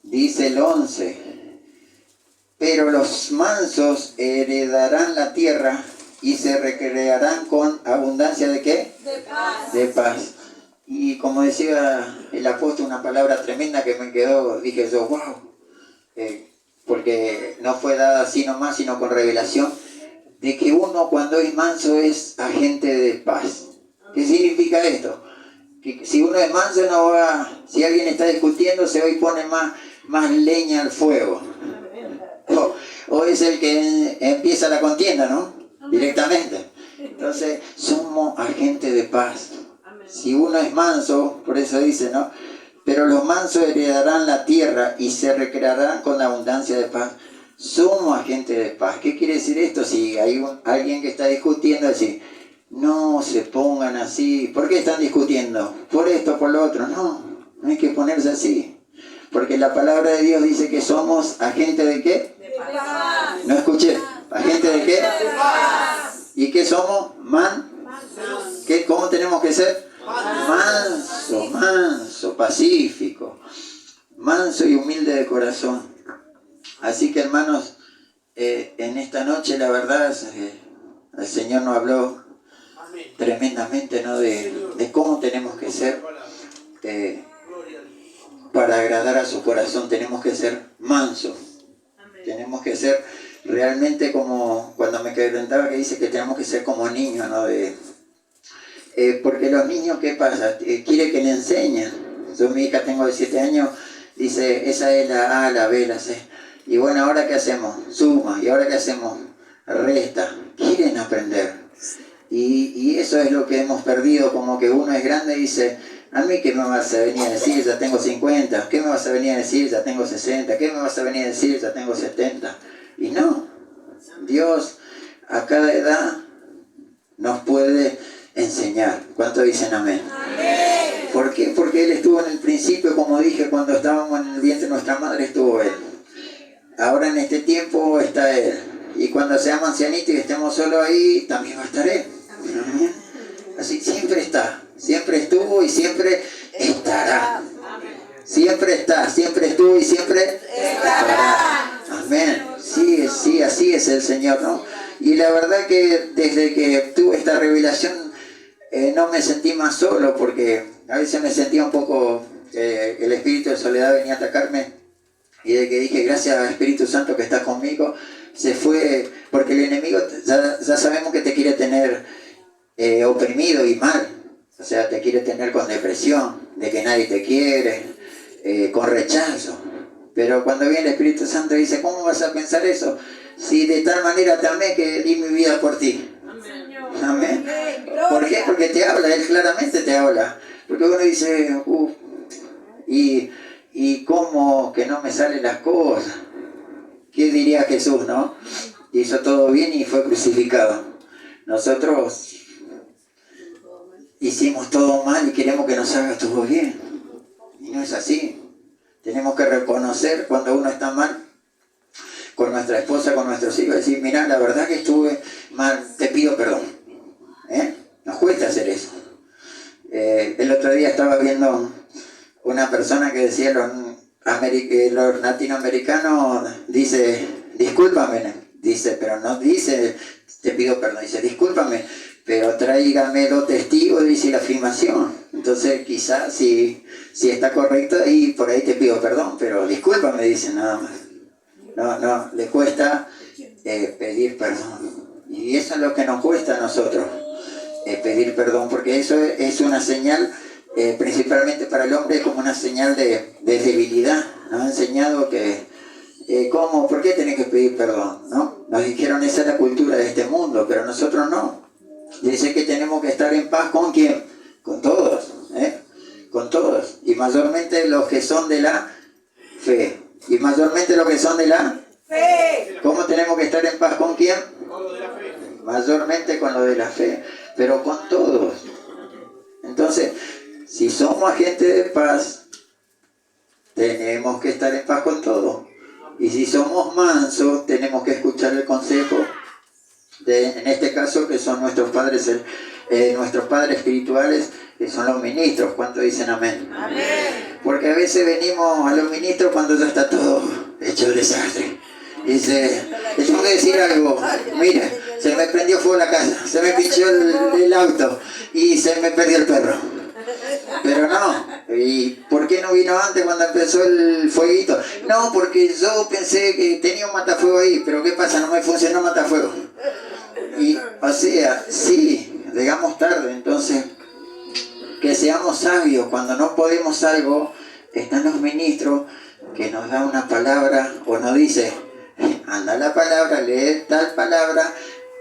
Dice el 11, pero los mansos heredarán la tierra y se recrearán con abundancia ¿de qué? De paz. De paz. Y como decía el apóstol, una palabra tremenda que me quedó, dije yo, wow, porque no fue dada así nomás, sino con revelación, de que uno cuando es manso es agente de paz. ¿Qué significa esto? Que si uno es manso no va, si alguien está discutiendo se va y pone más leña al fuego. O es el que empieza la contienda, ¿no? Directamente. Entonces somos agentes de paz. Si uno es manso, por eso dice, ¿no? Pero los mansos heredarán la tierra y se recrearán con la abundancia de paz. Somos agentes de paz. ¿Qué quiere decir esto? Si hay alguien que está discutiendo, así, no se pongan así. ¿Por qué están discutiendo? Por esto, por lo otro. No hay que ponerse así. Porque la palabra de Dios dice que somos agentes de ¿qué? De paz. No escuché. ¿Agentes de qué? De paz. ¿Y qué somos? ¿Qué? ¿Cómo tenemos que ser? Manso, pacífico, manso y humilde de corazón. Así que hermanos, en esta noche la verdad el Señor nos habló tremendamente, ¿no? de cómo tenemos que ser para agradar a su corazón. Tenemos que ser mansos, tenemos que ser realmente como cuando me quebrantaba que dice que tenemos que ser como niños, ¿no? Porque los niños, ¿qué pasa? Quiere que le enseñen. Yo, mi hija, tengo 17 años, dice, esa es la A, la B, la C. Y bueno, ¿ahora qué hacemos? Suma. ¿Y ahora qué hacemos? Resta. Quieren aprender. Y eso es lo que hemos perdido, como que uno es grande y dice, a mí ¿qué me vas a venir a decir? Ya tengo 50. ¿Qué me vas a venir a decir? Ya tengo 60. ¿Qué me vas a venir a decir? Ya tengo 70. Y no. Dios a cada edad nos puede enseñar. ¿Cuánto dicen amén? Amén. ¿Por qué? Porque Él estuvo en el principio, como dije, cuando estábamos en el vientre de nuestra madre estuvo Él. Ahora en este tiempo está Él. Y cuando seamos ancianitos y estemos solo ahí, también va a estar Él. Amén. Así siempre está, siempre estuvo y siempre estará. Siempre está, siempre estuvo y siempre estará. Amén. Sí, así es el Señor, ¿no? Y la verdad que desde que tuve esta revelación no me sentí más solo, porque a veces me sentía un poco, el espíritu de soledad venía a atacarme, y de que dije, gracias Espíritu Santo que estás conmigo, se fue, porque el enemigo ya sabemos que te quiere tener oprimido y mal, o sea, te quiere tener con depresión, de que nadie te quiere, con rechazo. Pero cuando viene el Espíritu Santo dice, ¿cómo vas a pensar eso? Si de tal manera te amé que di mi vida por ti. Amén. ¿Por qué? Porque te habla, Él claramente te habla. Porque uno dice, y cómo que no me salen las cosas. ¿Qué diría Jesús, no? Hizo todo bien y fue crucificado. Nosotros hicimos todo mal y queremos que nos salga todo bien. Y no es así. Tenemos que reconocer cuando uno está mal con nuestra esposa, con nuestros hijos, decir, mira, la verdad que estuve mal, te pido perdón. Nos cuesta hacer eso. El otro día estaba viendo una persona que decía, los latinoamericanos, dice, discúlpame, dice, pero no dice, te pido perdón, dice, discúlpame, pero tráigame los testigos, dice, la afirmación. Entonces quizás si está correcto, y por ahí te pido perdón, pero discúlpame, dice, nada más. No, le cuesta pedir perdón. Y eso es lo que nos cuesta a nosotros. pedir perdón, porque eso es una señal, principalmente para el hombre, como una señal de debilidad. Nos ha enseñado que, ¿cómo? ¿Por qué tenés que pedir perdón? ¿No? Nos dijeron esa es la cultura de este mundo, pero nosotros no. Dice que tenemos que estar en paz ¿con quién? Con todos, con todos, y mayormente los que son de la fe, y mayormente los que son de la fe. ¿Cómo tenemos que estar en paz con quién? Con lo de la fe. Mayormente con lo de la fe, pero con todos. Entonces, si somos agentes de paz, tenemos que estar en paz con todos. Y si somos mansos, tenemos que escuchar el consejo en este caso, que son nuestros padres espirituales, que son los ministros. ¿Cuántos dicen amén? Amén. Porque a veces venimos a los ministros cuando ya está todo hecho desastre. Dice, les tengo que decir algo, mira, se me prendió fuego la casa, se me pinchó el auto y se me perdió el perro. Pero no, ¿y por qué no vino antes cuando empezó el fueguito? No, porque yo pensé que tenía un matafuego ahí, pero ¿qué pasa? No me funcionó el matafuego. Y, o sea, sí, llegamos tarde, entonces, que seamos sabios. Cuando no podemos algo, están los ministros que nos dan una palabra o nos dice, anda la palabra, lee tal palabra,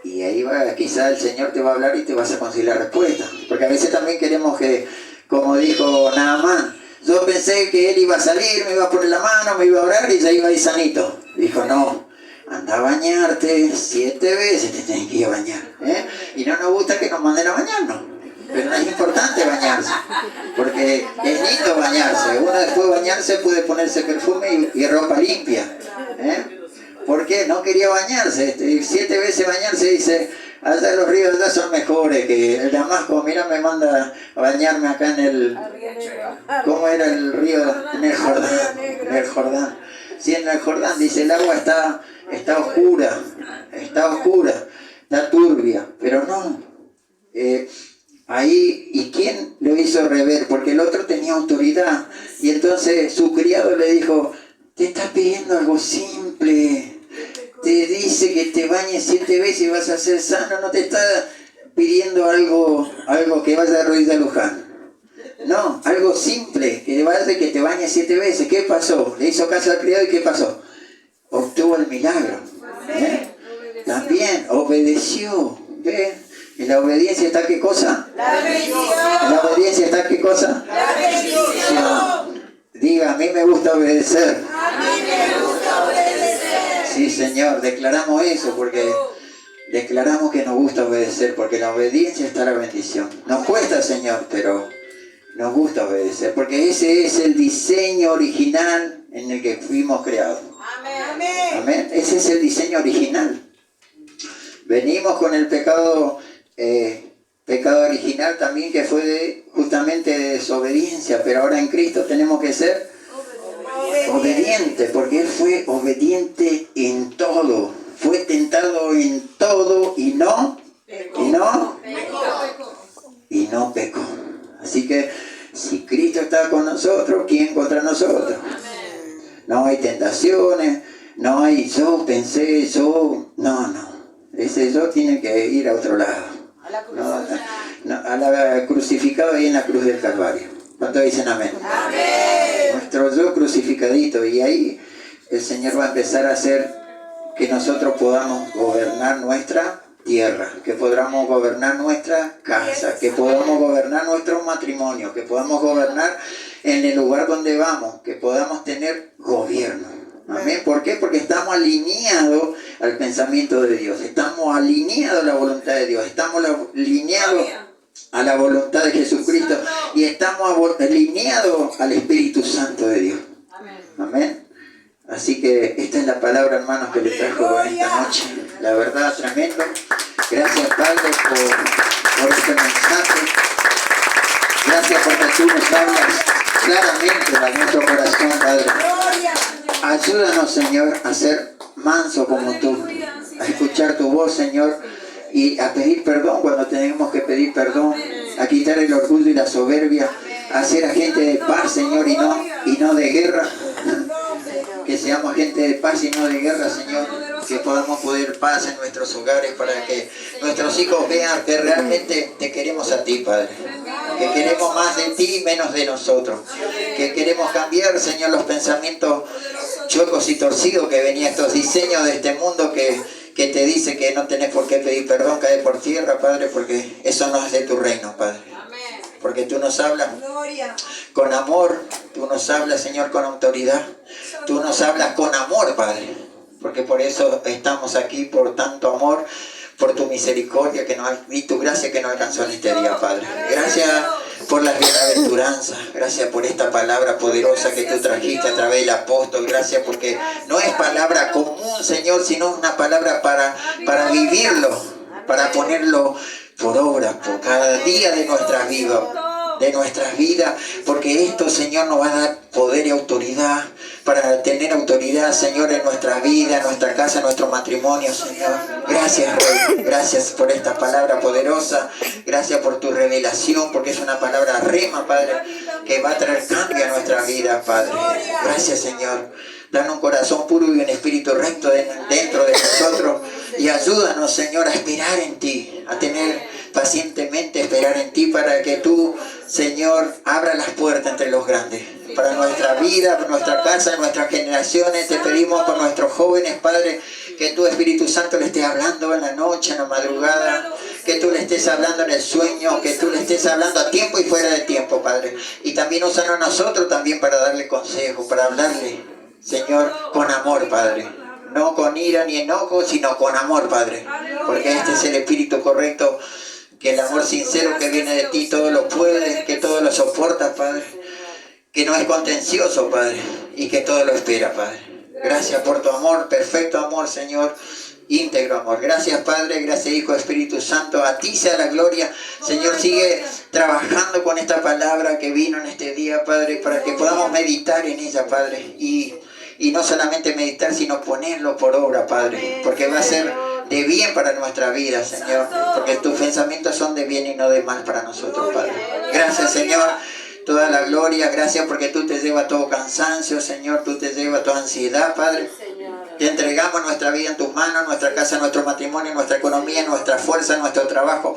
y ahí va, quizá el Señor te va a hablar y te vas a conseguir la respuesta. Porque a veces también queremos que, como dijo Naamán, yo pensé que él iba a salir, me iba a poner la mano, me iba a orar y ya iba a ir sanito. Dijo, no, anda a bañarte 7 veces, te tenés que ir a bañar. Y no nos gusta que nos manden a bañarnos, pero no es importante bañarse, porque es lindo bañarse. Uno después de bañarse puede ponerse perfume y ropa limpia. ¿Por qué? No quería bañarse. 7 veces bañarse, dice, allá los ríos allá son mejores que el Damasco. Mira, me manda a bañarme acá en el... ¿Cómo era el río? En el Jordán. En el Jordán. Sí, en el Jordán, dice, el agua está oscura, está turbia, pero no. Ahí, ¿y quién lo hizo rever? Porque el otro tenía autoridad. Y entonces su criado le dijo, te está pidiendo algo simple. Te dice que te bañes 7 veces y vas a ser sano. No te está pidiendo algo que vaya a Ruiz de Luján. No, algo simple, que vaya que te bañes 7 veces. ¿Qué pasó? Le hizo caso al criado y ¿qué pasó? Obtuvo el milagro. También obedeció. ¿En la obediencia está qué cosa? La bendición. ¿En la obediencia está qué cosa? La bendición. Diga, a mí me gusta obedecer. A mí me gusta obedecer. Sí, Señor, declaramos eso porque declaramos que nos gusta obedecer, porque en la obediencia está la bendición. Nos cuesta, Señor, pero nos gusta obedecer, porque ese es el diseño original en el que fuimos creados. Amén. Amén. Ese es el diseño original. Venimos con el pecado original también, que fue justamente de desobediencia, pero ahora en Cristo tenemos que ser obedientes, porque Él fue obediente en todo, fue tentado en todo y no pecó. Así que si Cristo está con nosotros, ¿quién contra nosotros? No hay tentaciones, no hay yo pensé, yo, no. Ese yo tiene que ir a otro lado. A la crucificado ahí en la cruz del Calvario. ¿Cuántos dicen amén? Amén. Nuestro yo crucificadito, y ahí el Señor va a empezar a hacer que nosotros podamos gobernar nuestra tierra, que podamos gobernar nuestra casa, que podamos gobernar nuestro matrimonio, que podamos gobernar en el lugar donde vamos, que podamos tener gobierno. Amén. ¿Por qué? Porque estamos alineados al pensamiento de Dios, estamos alineados a la voluntad de Dios, estamos alineados a la voluntad de Jesucristo y estamos alineados al Espíritu Santo de Dios. Amén. Así que esta es la palabra, hermanos, que les trajo esta noche. La verdad, tremendo. Gracias, Padre, por este mensaje. Gracias porque tú nos hablas claramente a nuestro corazón, Padre. Ayúdanos, Señor, a ser manso como tú, a escuchar tu voz, Señor, y a pedir perdón cuando tenemos que pedir perdón, a quitar el orgullo y la soberbia, a ser agente de paz, Señor, y no de guerra. Que seamos gente de paz y no de guerra, Señor. Que podamos poder paz en nuestros hogares para que nuestros hijos vean que realmente te queremos a ti, Padre. Que queremos más de ti y menos de nosotros. Que queremos cambiar, Señor, los pensamientos chuecos y torcidos que venían estos diseños de este mundo que te dice que no tenés por qué pedir perdón, cae por tierra, Padre, porque eso no es de tu reino, Padre. Porque tú nos hablas con amor, tú nos hablas, Señor, con autoridad. Tú nos hablas con amor, Padre. Porque por eso estamos aquí, por tanto amor, por tu misericordia y tu gracia que nos alcanzó en este día, Padre. Gracias por las bienaventuranzas, gracias por esta palabra poderosa que tú trajiste a través del apóstol. Gracias porque no es palabra común, Señor, sino una palabra para vivirlo, para ponerlo por obra, por cada día de nuestras vidas, porque esto, Señor, nos va a dar poder y autoridad para tener autoridad, Señor, en nuestra vida, en nuestra casa, en nuestro matrimonio, Señor. Gracias, Rey. Gracias por esta palabra poderosa. Gracias por tu revelación, porque es una palabra rema, Padre, que va a traer cambio a nuestra vida, Padre. Gracias, Señor. Danos un corazón puro y un espíritu recto dentro de nosotros. Y ayúdanos, Señor, a esperar en ti, a tener pacientemente esperar en ti para que tú, Señor, abra las puertas entre los grandes. Para nuestra vida, para nuestra casa, nuestras generaciones, te pedimos por nuestros jóvenes, Padre, que tu Espíritu Santo le esté hablando en la noche, en la madrugada, que tú le estés hablando en el sueño, que tú le estés hablando a tiempo y fuera de tiempo, Padre. Y también úsanos a nosotros también para darle consejo, para hablarle, Señor, con amor, Padre. No con ira ni enojo, sino con amor, Padre. Porque este es el espíritu correcto, que el amor sincero que viene de ti todo lo puede, que todo lo soporta, Padre. Que no es contencioso, Padre, y que todo lo espera, Padre. Gracias por tu amor, perfecto amor, Señor, íntegro amor. Gracias, Padre, gracias, Hijo, Espíritu Santo. A ti sea la gloria. Señor, sigue trabajando con esta palabra que vino en este día, Padre, para que podamos meditar en ella, Padre. Y no solamente meditar, sino ponerlo por obra, Padre, porque va a ser de bien para nuestra vida, Señor, porque tus pensamientos son de bien y no de mal para nosotros, Padre. Gracias, Señor, toda la gloria, gracias porque tú te llevas todo cansancio, Señor, tú te llevas toda ansiedad, Padre. Te entregamos nuestra vida en tus manos, nuestra casa, nuestro matrimonio, nuestra economía, nuestra fuerza, nuestro trabajo.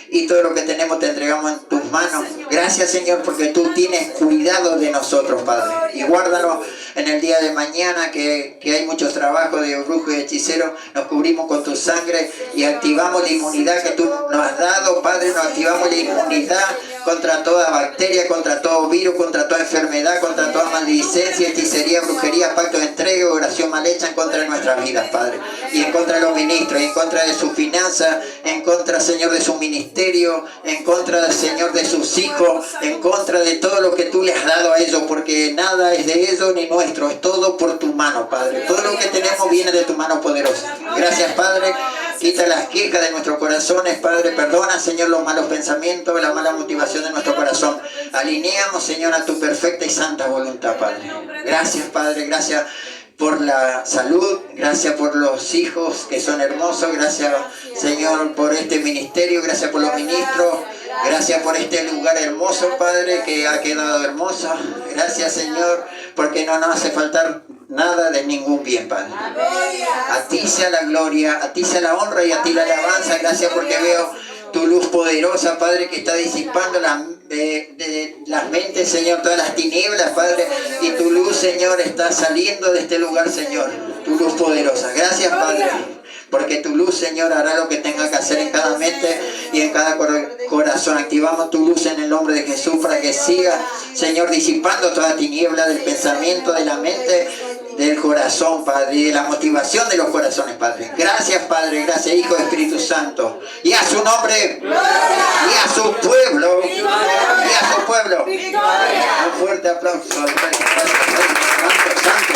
Y todo lo que tenemos te entregamos en tus manos. Gracias, Señor, porque tú tienes cuidado de nosotros, Padre. Y guárdanos en el día de mañana, que hay muchos trabajos de brujos y hechiceros. Nos cubrimos con tu sangre y activamos la inmunidad que tú nos has dado, Padre. Nos activamos la inmunidad contra toda bacteria, contra todo virus, contra toda enfermedad, contra toda maldicencia, hechicería, brujería, pacto de entrega, oración mal hecha en contra de nuestras vidas, Padre. Y en contra de los ministros, en contra de sus finanzas, en contra, Señor, de su ministerio, en contra, Señor, de sus hijos, en contra de todo lo que tú le has dado a ellos, porque nada es de ellos ni nuestro, es todo por tu mano, Padre. Todo lo que tenemos viene de tu mano poderosa. Gracias, Padre. Quita las quejas de nuestros corazones, Padre. Perdona, Señor, los malos pensamientos, la mala motivación de nuestro corazón. Alineamos, Señor, a tu perfecta y santa voluntad, Padre. Gracias, Padre. Gracias por la salud, gracias por los hijos que son hermosos, gracias, Señor, por este ministerio, gracias por los ministros, gracias por este lugar hermoso, Padre, que ha quedado hermoso. Gracias, Señor, porque no nos hace faltar nada de ningún bien, Padre. A ti sea la gloria, a ti sea la honra y a ti la alabanza. Gracias porque veo tu luz poderosa, Padre, que está disipando de las mentes, Señor, todas las tinieblas, Padre, y tu luz, Señor, está saliendo de este lugar, Señor, tu luz poderosa. Gracias, Padre, porque tu luz, Señor, hará lo que tenga que hacer en cada mente y en cada corazón. Activamos tu luz en el nombre de Jesús para que siga, Señor, disipando toda tiniebla del pensamiento, de la mente, del corazón, Padre, y de la motivación de los corazones, Padre. Gracias, Padre, gracias, Hijo, Espíritu Santo. Y a su nombre, y a su pueblo, y a su pueblo. Un fuerte aplauso al Rey. Santo, santo,